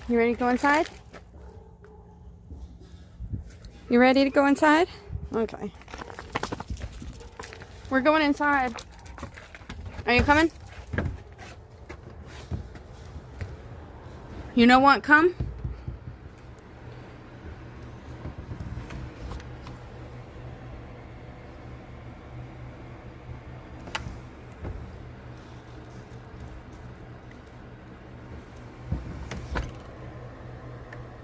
You ready to go inside? You ready to go inside? Okay. We're going inside. Are you coming? You know what? Come.